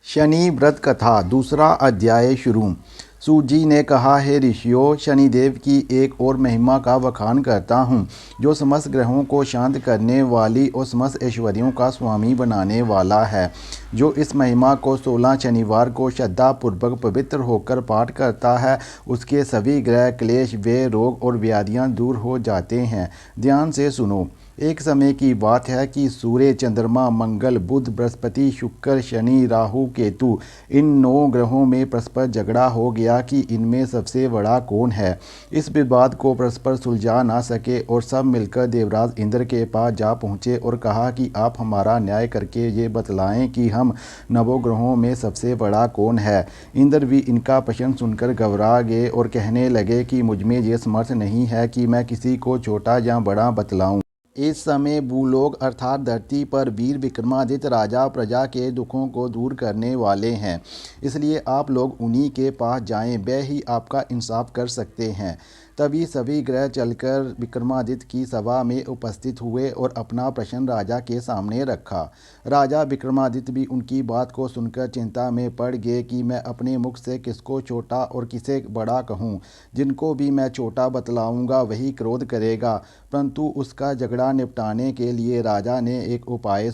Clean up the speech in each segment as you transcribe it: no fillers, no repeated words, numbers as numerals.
शनि व्रत कथा दूसरा अध्याय शुरू। सूत जी ने कहा, हे ऋषियों, शनिदेव की एक और महिमा का बखान करता हूँ, जो समस्त ग्रहों को शांत करने वाली और समस्त ऐश्वर्यों का स्वामी बनाने वाला है। जो इस महिमा को 16 शनिवार को श्रद्धापूर्वक पवित्र होकर पाठ करता है, उसके सभी ग्रह क्लेश, वे रोग और व्याधियाँ दूर हो जाते हैं। ध्यान से सुनो। एक समय की बात है कि सूर्य, चंद्रमा, मंगल, बुध, बृहस्पति, शुक्र, शनि, राहु, केतु, इन 9 ग्रहों में परस्पर झगड़ा हो गया कि इनमें सबसे बड़ा कौन है। इस विवाद को परस्पर सुलझा ना सके और सब मिलकर देवराज इंद्र के पास जा पहुँचे और कहा कि आप हमारा न्याय करके ये बतलाएं कि हम नवोग्रहों में सबसे बड़ा कौन है। इंद्र भी इनका प्रश्न सुनकर घबरा गए और कहने लगे कि मुझमें ये समर्थ नहीं है कि मैं किसी को छोटा या बड़ा बतलाऊं। इस समय भूलोक अर्थात धरती पर वीर विक्रमादित्य राजा प्रजा के दुखों को दूर करने वाले हैं, इसलिए आप लोग उन्हीं के पास जाएं, वे ही आपका इंसाफ कर सकते हैं। तभी सभी ग्रह चलकर विक्रमादित्य की सभा में उपस्थित हुए और अपना प्रश्न राजा के सामने रखा। राजा विक्रमादित्य भी उनकी बात को सुनकर चिंता में पड़ गए कि मैं अपने मुख से किसको छोटा और किसे बड़ा कहूँ। जिनको भी मैं छोटा बतलाऊंगा वही क्रोध करेगा। परंतु उसका झगड़ा निपटाने के लिए राजा ने एक उपाय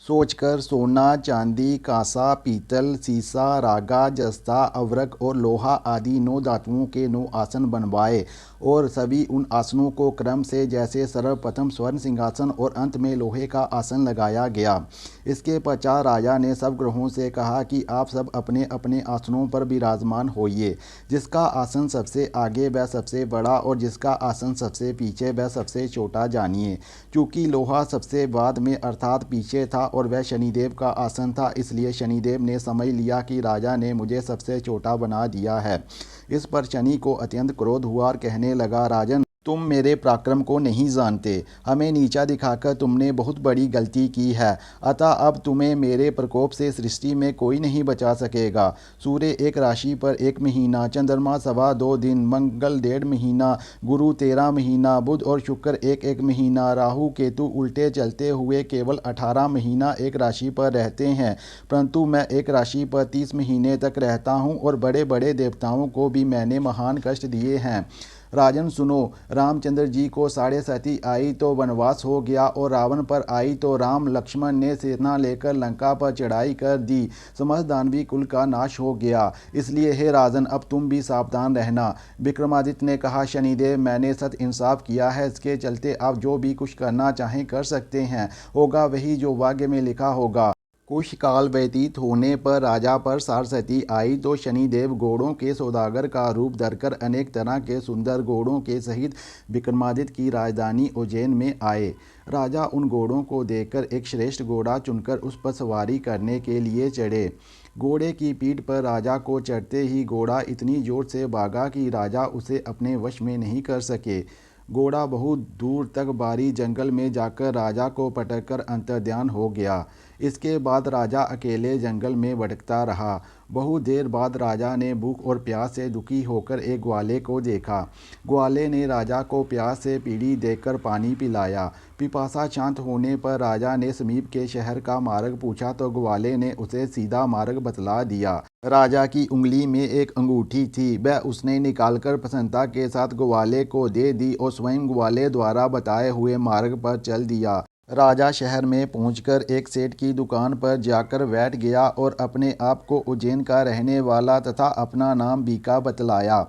सोचकर सोना, चांदी, कांसा, पीतल, सीसा, रागा, जस्ता, अवरक और लोहा आदि 9 धातुओं के 9 आसन बनवाए और सभी उन आसनों को क्रम से, जैसे सर्वप्रथम स्वर्ण सिंहासन और अंत में लोहे का आसन लगाया गया। इसके पश्चात राजा ने सब ग्रहों से कहा कि आप सब अपने अपने आसनों पर विराजमान होइए। जिसका आसन सबसे आगे वह सबसे बड़ा और जिसका आसन सबसे पीछे वह सबसे छोटा जानिए। चूँकि लोहा सबसे बाद में अर्थात पीछे था और वह शनिदेव का आसन था, इसलिए शनिदेव ने समझ लिया कि राजा ने मुझे सबसे छोटा बना दिया है। इस पर शनि को अत्यंत क्रोध हुआ और कहने लगा, राजन, तुम मेरे पराक्रम को नहीं जानते। हमें नीचा दिखाकर तुमने बहुत बड़ी गलती की है। अतः अब तुम्हें मेरे प्रकोप से सृष्टि में कोई नहीं बचा सकेगा। सूर्य एक राशि पर 1 महीना, चंद्रमा 2.25 दिन, मंगल 1.5 महीना, गुरु 13 महीना, बुध और शुक्र 1-1 महीना, राहु केतु उल्टे चलते हुए केवल 18 महीना एक राशि पर रहते हैं। परंतु मैं एक राशि पर 30 महीने तक रहता हूँ और बड़े बड़े देवताओं को भी मैंने महान कष्ट दिए हैं। राजन सुनो, रामचंद्र जी को 7.5 आई तो वनवास हो गया और रावण पर आई तो राम लक्ष्मण ने सेना लेकर लंका पर चढ़ाई कर दी। समस्त दानवी कुल का नाश हो गया। इसलिए हे राजन, अब तुम भी सावधान रहना। विक्रमादित्य ने कहा, शनिदेव, मैंने सत इंसाफ किया है, इसके चलते आप जो भी कुछ करना चाहें कर सकते हैं। होगा वही जो भाग्य में लिखा होगा। कुछ काल व्यतीत होने पर राजा पर 7 आई तो शनिदेव घोड़ों के सौदागर का रूप धरकर अनेक तरह के सुंदर घोड़ों के सहित विक्रमादित्य की राजधानी उज्जैन में आए। राजा उन घोड़ों को देखकर एक श्रेष्ठ घोड़ा चुनकर उस पर सवारी करने के लिए चढ़े। घोड़े की पीठ पर राजा को चढ़ते ही घोड़ा इतनी जोर से भागा कि राजा उसे अपने वश में नहीं कर सके। घोड़ा बहुत दूर तक बारी जंगल में जाकर राजा को पटककर अंतर्ध्यान हो गया। इसके बाद राजा अकेले जंगल में भटकता रहा। बहुत देर बाद राजा ने भूख और प्यास से दुखी होकर एक ग्वाले को देखा। ग्वाले ने राजा को प्यास से पीड़ी देकर पानी पिलाया। पिपासा शांत होने पर राजा ने समीप के शहर का मार्ग पूछा तो ग्वाले ने उसे सीधा मार्ग बतला दिया। राजा की उंगली में एक अंगूठी थी, वह उसने निकालकर प्रसन्नता के साथ ग्वाले को दे दी और स्वयं ग्वाले द्वारा बताए हुए मार्ग पर चल दिया। राजा शहर में पहुंचकर एक सेठ की दुकान पर जाकर बैठ गया और अपने आप को उज्जैन का रहने वाला तथा अपना नाम बीका बतलाया।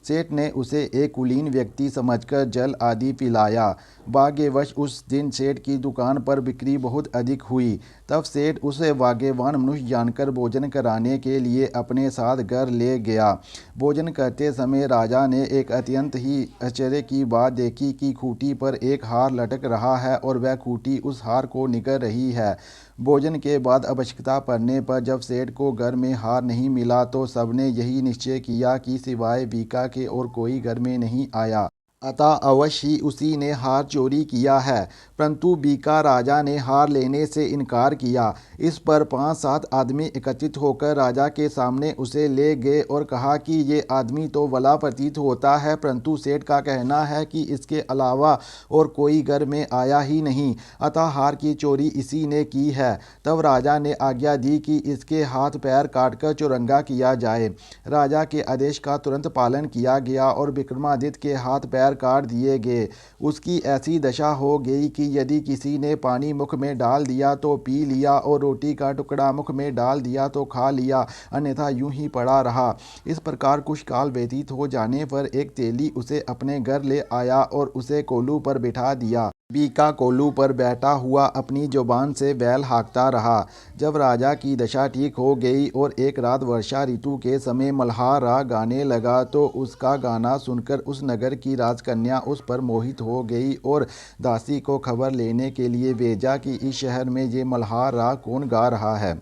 सेठ ने उसे एक कुलीन व्यक्ति समझकर जल आदि पिलाया। भाग्यवश उस दिन सेठ की दुकान पर बिक्री बहुत अधिक हुई। तब सेठ उसे भाग्यवान मनुष्य जानकर भोजन कराने के लिए अपने साथ घर ले गया। भोजन करते समय राजा ने एक अत्यंत ही आश्चर्य की बात देखी कि खूंटी पर एक हार लटक रहा है और वह खूंटी उस हार को निगल रही है। भोजन के बाद आवश्यकता पड़ने पर जब सेठ को घर में हार नहीं मिला तो सबने यही निश्चय किया कि सिवाय बीका के और कोई घर में नहीं आया। अतः अवश्य ही उसी ने हार चोरी किया है। परंतु बीका राजा ने हार लेने से इनकार किया। इस पर 5-7 आदमी एकत्रित होकर राजा के सामने उसे ले गए और कहा कि ये आदमी तो भला प्रतीत होता है, परंतु सेठ का कहना है कि इसके अलावा और कोई घर में आया ही नहीं, अतः हार की चोरी इसी ने की है। तब राजा ने आज्ञा दी कि इसके हाथ पैर काटकर चौरंगा किया जाए। राजा के आदेश का तुरंत पालन किया गया और विक्रमादित्य के हाथ पैर काट दिए गए। उसकी ऐसी दशा हो गई कि यदि किसी ने पानी मुख में डाल दिया तो पी लिया और रोटी का टुकड़ा मुख में डाल दिया तो खा लिया, अन्यथा यूं ही पड़ा रहा। इस प्रकार कुछ काल व्यतीत हो जाने पर एक तेली उसे अपने घर ले आया और उसे कोलू पर बिठा दिया। बीका कोलू पर बैठा हुआ अपनी जुबान से बैल हाँकता रहा। जब राजा की दशा ठीक हो गई और एक रात वर्षा ऋतु के समय मल्हार राग गाने लगा तो उसका गाना सुनकर उस नगर की राजकन्या उस पर मोहित हो गई और दासी को खबर लेने के लिए भेजा कि इस शहर में ये मल्हार राग कौन गा रहा है।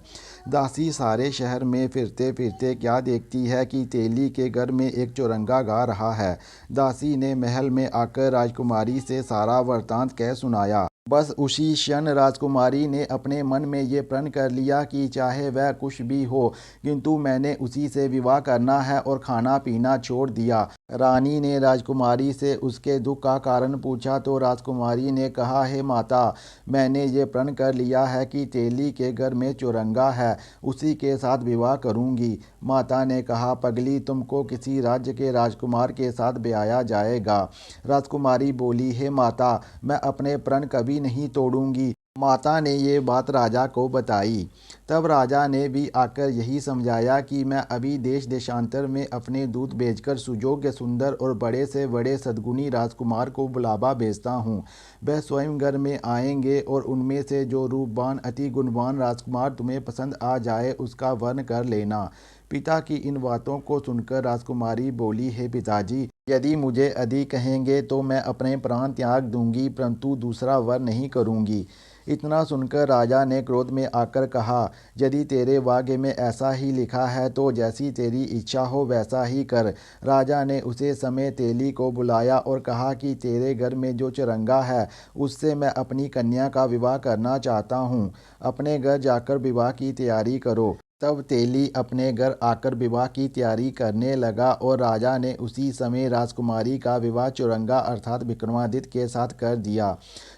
दासी सारे शहर में फिरते फिरते क्या देखती है कि तेली के घर में एक चौरंगा गा रहा है। दासी ने महल में आकर राजकुमारी से सारा वृतांत कह सुनाया। बस उसी क्षण राजकुमारी ने अपने मन में ये प्रण कर लिया कि चाहे वह कुछ भी हो, किंतु मैंने उसी से विवाह करना है और खाना पीना छोड़ दिया। रानी ने राजकुमारी से उसके दुख का कारण पूछा तो राजकुमारी ने कहा, हे माता, मैंने ये प्रण कर लिया है कि तेली के घर में चौरंगा है, उसी के साथ विवाह करूंगी। माता ने कहा, पगली, तुमको किसी राज्य के राजकुमार के साथ ब्याया जाएगा। राजकुमारी बोली, हे माता, मैं अपने प्रण कभी नहीं तोड़ूंगी। माता ने ये बात राजा को बताई। तब राजा ने भी आकर यही समझाया कि मैं अभी देश देशांतर में अपने दूत भेजकर सुयोग्य, सुंदर और बड़े से बड़े सद्गुणी राजकुमार को बुलावा भेजता हूँ। वह स्वयं घर में आएंगे और उनमें से जो रूपवान अति गुणवान राजकुमार तुम्हें पसंद आ जाए उसका वर्ण कर लेना। पिता की इन बातों को सुनकर राजकुमारी बोली, हे पिताजी, यदि मुझे अधिक कहेंगे तो मैं अपने प्राण त्याग दूंगी, परंतु दूसरा वर नहीं करूंगी। इतना सुनकर राजा ने क्रोध में आकर कहा, यदि तेरे भाग्य में ऐसा ही लिखा है तो जैसी तेरी इच्छा हो वैसा ही कर। राजा ने उसे समय तेली को बुलाया और कहा कि तेरे घर में जो चौरंगा है उससे मैं अपनी कन्या का विवाह करना चाहता हूँ। अपने घर जाकर विवाह की तैयारी करो। तब तेली अपने घर आकर विवाह की तैयारी करने लगा और राजा ने उसी समय राजकुमारी का विवाह चौरंगा अर्थात विक्रमादित्य के साथ कर दिया।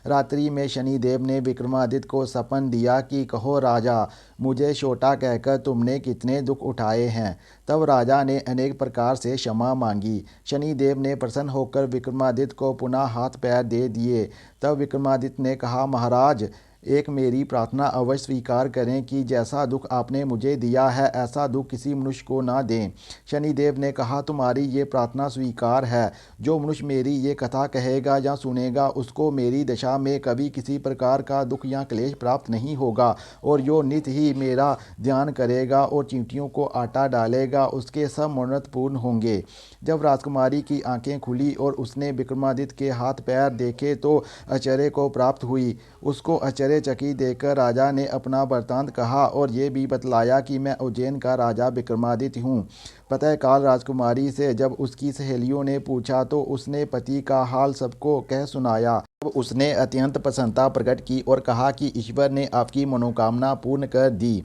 रात्रि में शनिदेव ने विक्रमादित्य को सपन दिया कि कहो राजा, मुझे छोटा कहकर तुमने कितने दुख उठाए हैं। तब राजा ने अनेक प्रकार से क्षमा मांगी। शनिदेव ने प्रसन्न होकर विक्रमादित्य को पुनः हाथ पैर दे दिए। तब विक्रमादित्य ने कहा, महाराज, एक मेरी प्रार्थना अवश्य स्वीकार करें कि जैसा दुख आपने मुझे दिया है ऐसा दुख किसी मनुष्य को ना दें। शनिदेव ने कहा, तुम्हारी ये प्रार्थना स्वीकार है। जो मनुष्य मेरी ये कथा कहेगा या सुनेगा उसको मेरी दशा में कभी किसी प्रकार का दुख या क्लेश प्राप्त नहीं होगा और जो नित ही मेरा ध्यान करेगा और चींटियों को आटा डालेगा उसके सब मनोरथ पूर्ण होंगे। जब राजकुमारी की आंखें खुली और उसने विक्रमादित्य के हाथ पैर देखे तो आश्चर्य को प्राप्त हुई। उसको आश्चर्यचकित देखकर राजा ने अपना वृत्तांत कहा और ये भी बतलाया कि मैं उज्जैन का राजा विक्रमादित्य हूँ। प्रातःकाल राजकुमारी से जब उसकी सहेलियों ने पूछा तो उसने पति का हाल सबको कह सुनाया। तब उसने अत्यंत प्रसन्नता प्रकट की और कहा कि ईश्वर ने आपकी मनोकामना पूर्ण कर दी।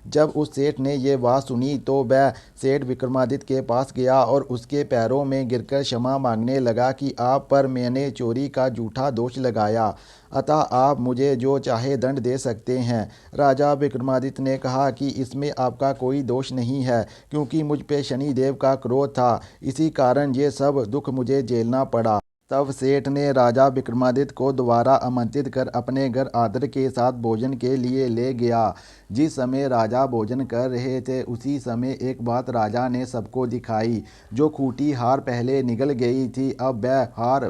जब उस सेठ ने ये बात सुनी तो वह सेठ विक्रमादित्य के पास गया और उसके पैरों में गिरकर क्षमा मांगने लगा कि आप पर मैंने चोरी का झूठा दोष लगाया, अतः आप मुझे जो चाहे दंड दे सकते हैं। राजा विक्रमादित्य ने कहा कि इसमें आपका कोई दोष नहीं है, क्योंकि मुझ पे शनिदेव का क्रोध था, इसी कारण ये सब दुख मुझे झेलना पड़ा। तब सेठ ने राजा विक्रमादित्य को दोबारा आमंत्रित कर अपने घर आदर के साथ भोजन के लिए ले गया। जिस समय राजा भोजन कर रहे थे उसी समय एक बात राजा ने सबको दिखाई। जो खूंटी हार पहले निगल गई थी अब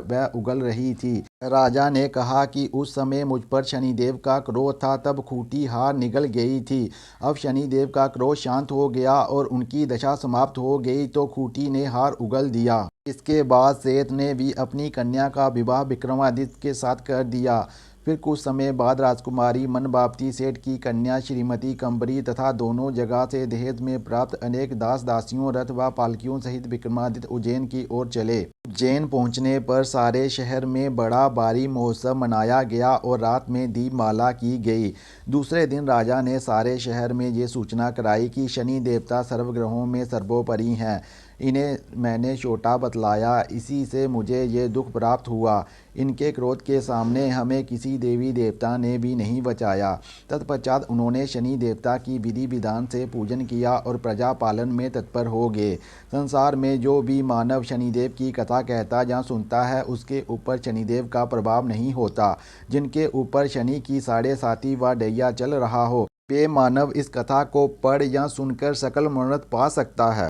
वह उगल रही थी। राजा ने कहा कि उस समय मुझ पर शनिदेव का क्रोध था, तब खूंटी हार निगल गई थी। अब शनिदेव का क्रोध शांत हो गया और उनकी दशा समाप्त हो गई तो खूंटी ने हार उगल दिया। इसके बाद सेठ ने भी अपनी कन्या का विवाह विक्रमादित्य के साथ कर दिया। फिर कुछ समय बाद राजकुमारी मनबापती सेठ की कन्या श्रीमती कंबरी तथा दोनों जगह से दहेज में प्राप्त अनेक दास दासियों, रथ व पालकियों सहित विक्रमादित्य उज्जैन की ओर चले। उज्जैन पहुंचने पर सारे शहर में बड़ा भारी महोत्सव मनाया गया और रात में दीपमाला की गई। दूसरे दिन राजा ने सारे शहर में ये सूचना कराई कि शनि देवता सर्वग्रहों में सर्वोपरि हैं। इन्हें मैंने छोटा बतलाया, इसी से मुझे ये दुख प्राप्त हुआ। इनके क्रोध के सामने हमें किसी देवी देवता ने भी नहीं बचाया। तत्पश्चात उन्होंने शनि देवता की विधि विधान से पूजन किया और प्रजा पालन में तत्पर हो गए। संसार में जो भी मानव शनिदेव की कथा कहता या सुनता है, उसके ऊपर शनिदेव का प्रभाव नहीं होता। जिनके ऊपर शनि की 7.5 व डैया चल रहा हो, वे मानव इस कथा को पढ़ या सुनकर सकल मनोरथ पा सकता है।